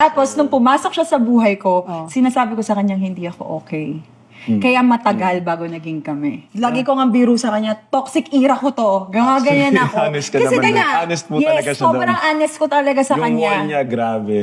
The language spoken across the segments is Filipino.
Tapos, nung pumasok siya sa buhay ko, sinasabi ko sa kanyang hindi ako okay. Kaya matagal bago naging kami. Lagi ko nga biro sa kanya, toxic era ko to. Ganyan ako. Honest ka naman. Honest mo talaga siya doon. sobrang honest ko talaga sa Yung kanya. wall niya, grabe.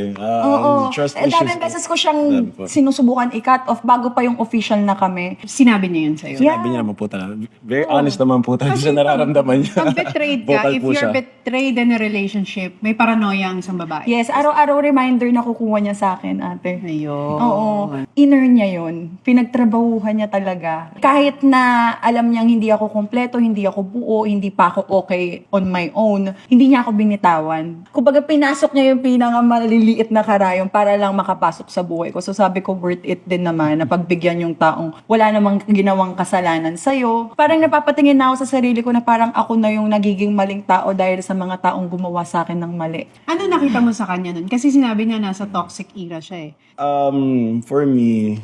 Trust issues. Daming beses ko siyang sinusubukan i-cut off bago pa yung official na kami. Sinabi niya yun sa'yo. Yeah. Sabi niya naman po talaga. Very honest naman po talaga sa nararamdaman niya. Pag betrayed ka, Vocal if po you're siya. betrayed in a relationship, may paranoia ang isang babae. Yes, araw-araw reminder na kukuha niya sa akin, ate. Ayun. Oo. Inner niya yun. Pinagtrabahuhan niya talaga. Kahit na alam niyang hindi ako kompleto, hindi ako buo, hindi pa ako okay on my own, hindi niya ako binitawan. Kumbaga, pinasok niya yung pinakamaliliit na karayom para lang makapasok sa buhay ko. So sabi ko, worth it din naman na pagbigyan yung taong wala namang ginawang kasalanan sa'yo. Parang napapatingin na ako sa sarili ko na parang ako na yung nagiging maling tao dahil sa mga taong gumawa sa akin ng mali. Ano nakita mo sa kanya nun? Kasi sinabi niya nasa toxic era siya eh. For me,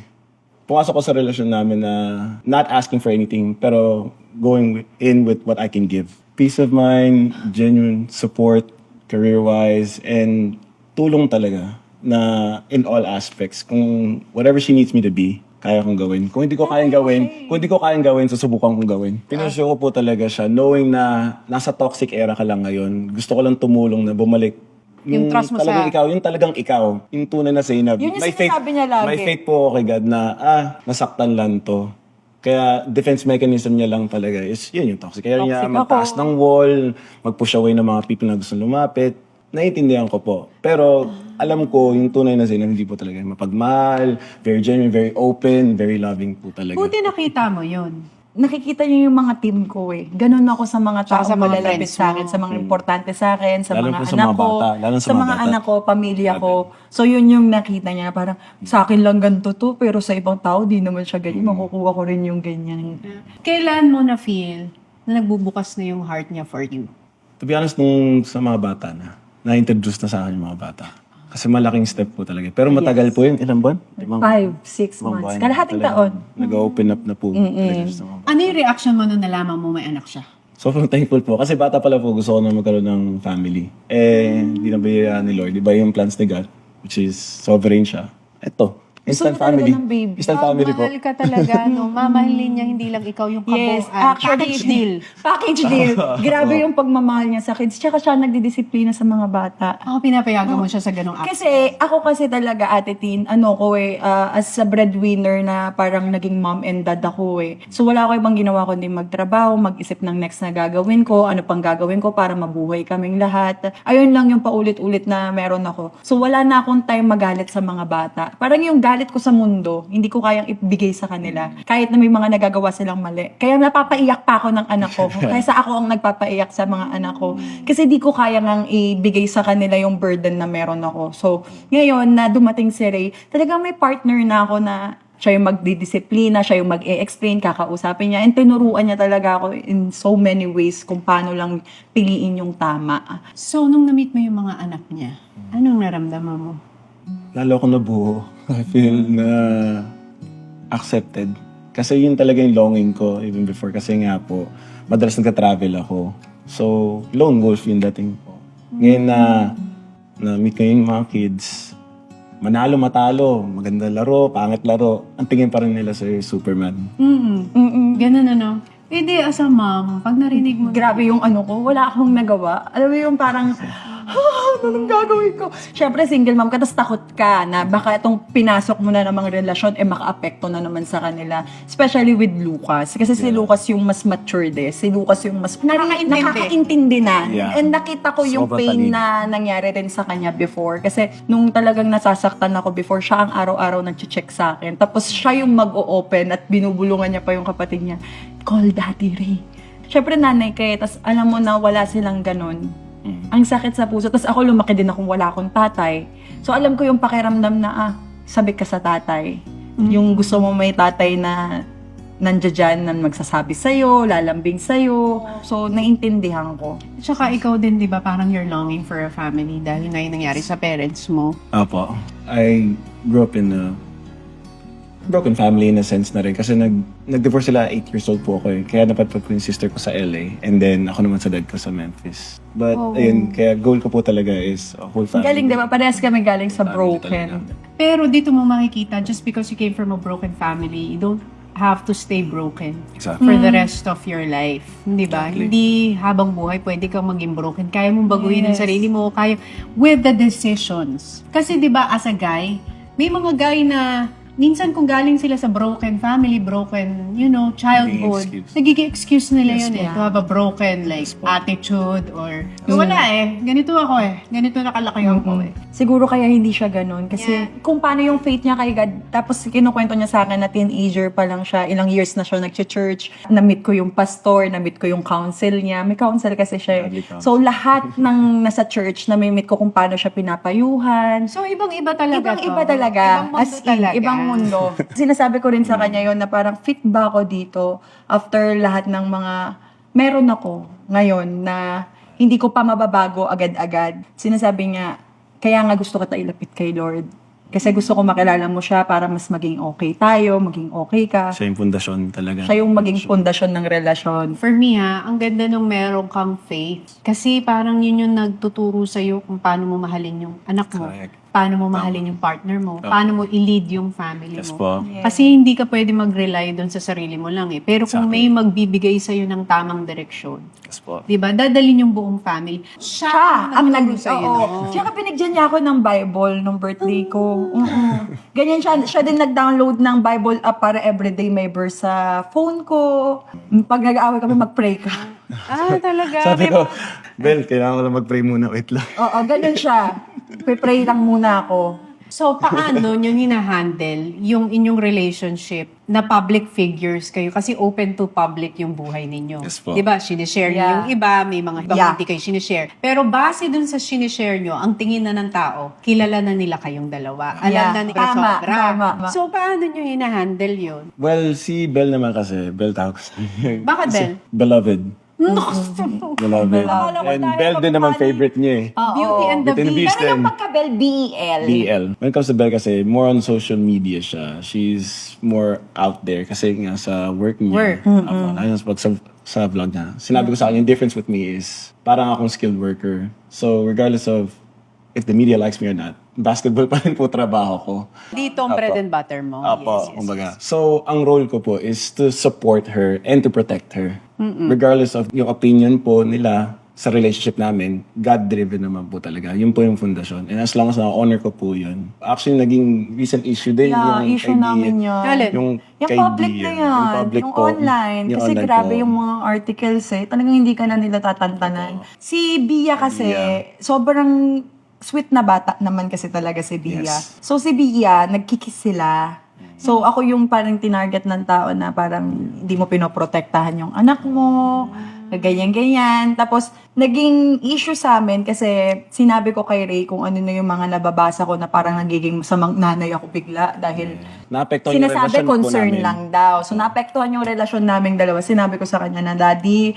pumasok ko sa relasyon namin na not asking for anything, pero going in with what I can give. Peace of mind, genuine support, career-wise, and tulong talaga na in all aspects. Kung whatever she needs me to be, kaya kong gawin. Kung hindi ko kayang gawin, susubukan kong gawin. Pinasyo ko po talaga siya, knowing na nasa toxic era ka lang ngayon. Gusto ko lang tumulong na bumalik. Yung trust mo talagang sa- ikaw, yung talagang ikaw, yung tunay na Zainab. Yun yung sinasabi niya lagi. May faith po ako kay God na, nasaktan lang to. Kaya defense mechanism niya lang talaga is, yun yung toxic. Kaya niya Toxic magtaas ako. ng wall, mag-push away ng mga people na gusto lumapit. Naiintindihan ko po. Pero alam ko, yung tunay na Zainab, hindi po talaga mapagmahal, very genuine, very open, very loving po talaga. Buti nakita mo yun. Nakikita niyo yung mga team ko eh. Ganun ako sa mga Tsaka taong sa mga malalapit friends sa akin, mo. sa mga importante sa akin, sa Lalo mga po sa anak mga ko, bata, lalo sa sa mga mga bata. anak ko, pamilya ko. So yun yung nakita niya, parang sa akin lang ganito to, pero sa ibang tao di naman siya ganyan, makukuha ko rin yung ganyan. Kailan mo na-feel na nagbubukas na yung heart niya for you? To be honest, nung sa mga bata na-introduce na sa akin yung mga bata. Kasi malaking step po talaga. Pero matagal po yun. Ilang buwan? 5-6 months. Kalahating taon. Nag-open up na po. talaga sa mga bata. Ano yung reaction mo nung nalaman mo may anak siya? Sobrang thankful po. Kasi bata pala po, gusto ko na magkaroon ng family. Hindi na bayaan ni Lord. Iba yung plans ni God, which is sovereign siya. Ito, instant Gusto mo talaga family. ng baby. Instant family po. Mahal ka talaga, no? Mamahalin niya, hindi lang ikaw yung kabuuan. Yes, actually, Package deal. Package deal. Grabe yung pagmamahal niya sa kids. Tsaka siya nagdidisiplina sa mga bata. Ako pinapayagan mo siya sa ganong act. Kasi ako talaga, Ate Tin, as a breadwinner na parang naging mom and dad ako eh. So wala ako ibang ginawa kundi magtrabaho, mag-isip ng next na gagawin ko, ano pang gagawin ko para mabuhay kaming lahat. Ayun lang yung paulit-ulit na meron ako. So wala na akong time magalit sa mga bata. Parang yung galit ko sa mundo, hindi ko kayang ibigay sa kanila. Kahit na may mga nagagawa silang mali. Kaya napapaiyak pa ako ng anak ko. Kaysa ako ang nagpapaiyak sa mga anak ko. Kasi di ko kaya ngang ibigay sa kanila yung burden na meron ako. So, ngayon na dumating si Ray, talagang may partner na ako na siya yung magdidisiplina, siya yung mag-e-explain, kakausapin niya. And tinuruan niya talaga ako in so many ways kung paano lang piliin yung tama. So, nung na-meet mo yung mga anak niya, anong naramdaman mo? Lalo ako nabuo. I feel na accepted. Kasi yun talaga yung longing ko even before. Kasi nga po, madalas nagka-travel ako. So, lone wolf yung dating po. Ngayon na meet ko yung mga kids, manalo, matalo, maganda laro, pangit laro, ang tingin pa rin nila sa Superman. Ganun ano? Eh di, as a mom, pag narinig mo, Grabe yung ano ko, wala akong nagawa. Alam mo yung parang, anong gagawin ko? Siyempre, single mom ka, tapos takot ka na baka itong pinasok mo na namang relasyon, maka-apekto na naman sa kanila. Especially with Lucas. Kasi si Lucas yung mas matured eh. Si Lucas yung mas nakakaintindi na. Yeah. And nakita ko yung Sobrang pain talino. na nangyari rin sa kanya before. Kasi nung talagang nasasaktan ako before, siya ang araw-araw nag-check sa akin. Tapos siya yung mag-o-open at binubulungan niya pa yung kapatid niya. Call Daddy Ray. Siyempre nanay ka eh. Tapos alam mo na wala silang ganun. Ang sakit sa puso. Tapos ako lumaki din akong wala akong tatay. So alam ko yung pakiramdam na sabik ka sa tatay. Yung gusto mo may tatay na nandiyan dyan na magsasabi sa'yo, lalambing sa'yo. So naintindihan ko. tsaka ikaw din, di ba, parang you're longing for a family dahil nga yung nangyari sa parents mo. Apo. I grew up in a broken family in a sense na rin. Kasi nag-divorce sila 8 years old po ako eh. Kaya napadpad ko yung sister ko sa LA. And then ako naman sa dad ko sa Memphis. But ayun, kaya goal ko po talaga is a whole family. Galing, di ba? Parehas kami galing sa Family broken. talaga. Pero dito mo makikita, just because you came from a broken family, you don't have to stay broken Exactly. for the rest of your life. Di ba? Exactly. Hindi habang buhay pwede kang maging broken. Kaya mong baguhin ang Yes. sarili mo. Kaya, with the decisions. Kasi di ba, as a guy, may mga guy na minsan kung galing sila sa broken family, broken, childhood, excuse. nagiging excuse nila Yes, yun po. to have a broken, like, attitude or, wala ganito ako ganito nakalakihan ko Siguro kaya hindi siya ganun. Kasi kung paano yung faith niya kay God, tapos kinukwento niya sa akin na teenager pa lang siya, ilang years na siya nag-church, na-meet ko yung pastor, na-meet ko yung counsel niya. May counsel kasi siya. Godly counsel. So lahat ng nasa church, na-meet ko kung paano siya pinapayuhan. So, ibang-iba talaga Ibang-iba talaga. Ibang mundo As in, talaga. ibang mundo. Sinasabi ko rin sa kanya yon na parang fit ba ako dito after lahat ng mga meron ako ngayon na hindi ko pa mababago agad-agad. Sinasabi niya, kaya nga gusto kita ilapit kay Lord. Kasi gusto ko makilala mo siya para mas maging okay tayo, maging okay ka. Siya yung pundasyon talaga. Siya yung maging pundasyon ng relasyon. For me ang ganda nung meron kang faith. Kasi parang yun yung nagtuturo sa'yo kung paano mo mahalin yung anak mo. Correct. Paano mo mahalin yung partner mo. Paano mo i-lead yung family Yes mo. po. Kasi hindi ka pwede mag-rely doon sa sarili mo lang eh. Pero kung may magbibigay sa'yo ng tamang direksyon, Yes po. di ba? Dadalhin yung buong family. Siya ang nagtuturo sa'yo. oo. no? Tsaka binigyan niya ako ng Bible nung birthday ko. Ganyan siya. Siya din nag-download ng Bible app para everyday may verse sa phone ko. Pag nag-aaway kami, mag-pray ka. Talaga. Sabi ko, Bel, kailangan ko lang mag-pray muna. Wait lang. Oo, ganun siya. Pray lang muna ako. So, paano nyo hinahandle yung inyong relationship na public figures kayo? Kasi open to public yung buhay ninyo. Yes po. Diba? Sinishare nyo Yeah. yung iba, may mga ibang Yeah. hindi kayo sinishare. Pero base dun sa sinishare nyo, ang tingin na ng tao, kilala na nila kayong dalawa. Alam Yeah. na nila Tama, sobra. tama. So, paano nyo hinahandle yun? Well, si Bel naman kasi, Bel tawag sa Bakit, Bel? Beloved. Beloved. Akala ko And tayo Bel din naman magpapali. favorite niya eh. Beauty and the Beauty and the Beast. Beast. Pero yung din. pagka-Bel, B-E-L. BL. When it comes to Bel kasi, more on social media siya. She's more out there kasi nga sa work niya. Work. Lalo na pag sa vlog niya. Sinabi ko sa kanya, yung difference with me is, parang akong skilled worker. So, regardless of if the media likes me or not, basketball pa rin po trabaho ko. Dito ang bread and butter mo. Apo, kumbaga. So, ang role ko po is to support her and to protect her. Regardless of yung opinion po nila sa relationship namin, God-driven naman po talaga. Yun po yung fundasyon. And as long as na-honor ko po yun. Actually, naging recent issue din Yeah, yung issue kay namin Bea. yun. Alin? Yung Yung kay public Bea. na yan. Yung public Yung po. online. Yung Kasi online grabe po. yung mga articles eh. Talagang hindi ka na nila tatantanan. Si Bia kasi, sobrang sweet na bata naman kasi talaga si Bia. Yes. So si Bia, nagkikis sila. So ako yung parang tinarget ng tao na parang hindi mo pinoprotektahan yung anak mo, ganyan-ganyan. Tapos naging issue sa amin kasi sinabi ko kay Ray kung ano na yung mga nababasa ko na parang nagiging masamang nanay ako bigla dahil Naapektuhan yung sinasabi relasyon po concern namin. lang daw. So naapektuhan yung relasyon naming dalawa. Sinabi ko sa kanya na, Daddy,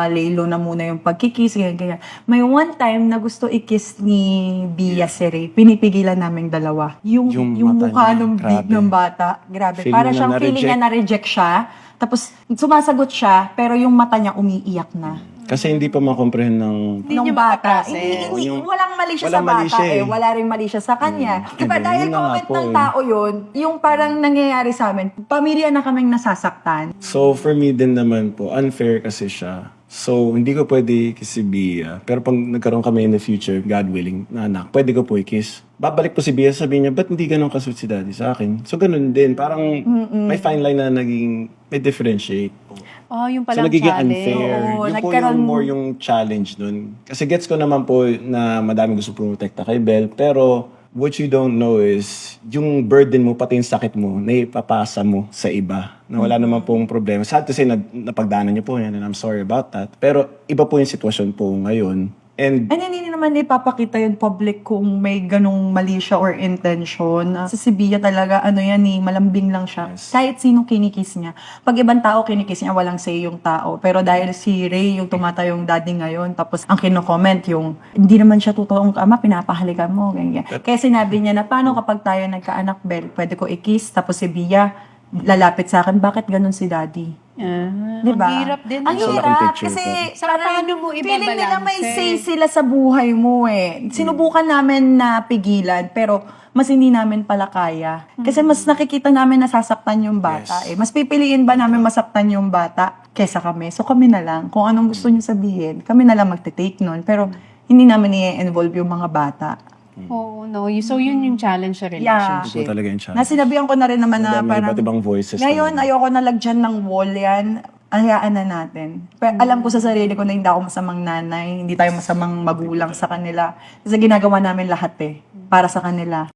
laylo na muna yung pagkikis, ganyan. May one time na gusto i-kiss ni Bia si Ray. Pinipigilan naming dalawa. Yung Yung mukha mata niya, ng grabe. ng bata, grabe. Feeling Para niya siyang feeling niya na-reject siya. Tapos sumasagot siya, pero yung mata niya umiiyak na. Kasi hindi pa makomprehend ng... Hindi Nung niya bata. makaprocess. Walang mali siya Walang sa mali bata siya eh. Wala rin mali siya sa kanya. Diba Hindi, dahil yun na nga comment po ng eh. tao yun, yung parang nangyayari sa amin, pamilya na kaming nasasaktan. So, for me din naman po, unfair kasi siya. So, hindi ko pwede kiss si Bia. Pero pag nagkaroon kami in the future, God willing, na anak, pwede ko po i-kiss. Babalik po si Bia, sabihin niya, ba't hindi ganun kasweet si daddy sa akin? So, ganun din. Parang may fine line na naging, may differentiate po. Oh, yung So, palang nagiging challenge. unfair. Oo, Yun po nagkaroon- yung more yung challenge nun. Kasi gets ko naman po na madami gusto protekta kay Bel, pero what you don't know is, yung burden mo, pati yung sakit mo, naipapasa mo sa iba. Na wala naman pong problema. Sad to say, napagdaanan niyo po yan, and I'm sorry about that. Pero iba po yung sitwasyon po ngayon. And And hindi naman ipapakita yun public kung may ganong mali siya or intention. Sa si Bia talaga, ano yan malambing lang siya. Yes. Kahit sinong kinikis niya. Pag ibang tao kinikis niya, walang say yung tao. Pero dahil si Ray yung tumatayong daddy ngayon, tapos ang kino-comment yung, hindi naman siya totoong ama, pinapahalikan mo, ganyan. Kaya sinabi niya na, paano kapag tayo nagkaanak, Bel, pwede ko i-kiss, tapos si Bia, lalapit sa akin, bakit ganon si daddy? Diba? Ang hirap din. Ang So, hirap. nakapicture Kasi ko. So, parang paano mo feeling nila may ibabalanse? say sila sa buhay mo Sinubukan namin na pigilan, pero mas hindi namin pala kaya. Kasi mas nakikita namin nasasaktan yung bata Yes. Mas pipiliin ba namin masaktan yung bata kesa kami? So kami na lang. Kung anong gusto niyo sabihin, kami na lang magte-take nun. Pero hindi namin i-involve yung mga bata. Oo, no. So, yun yung challenge sa ito relationship. po talaga yung challenge. Nasinabihan ko na rin naman na Madami parang, iba't ibang voices ngayon talaga. ayoko na lagyan ng wall yan. Hayaan na natin. Pero alam ko sa sarili ko na hindi ako masamang nanay, hindi tayo masamang magulang sa kanila. Kasi ginagawa namin lahat para sa kanila.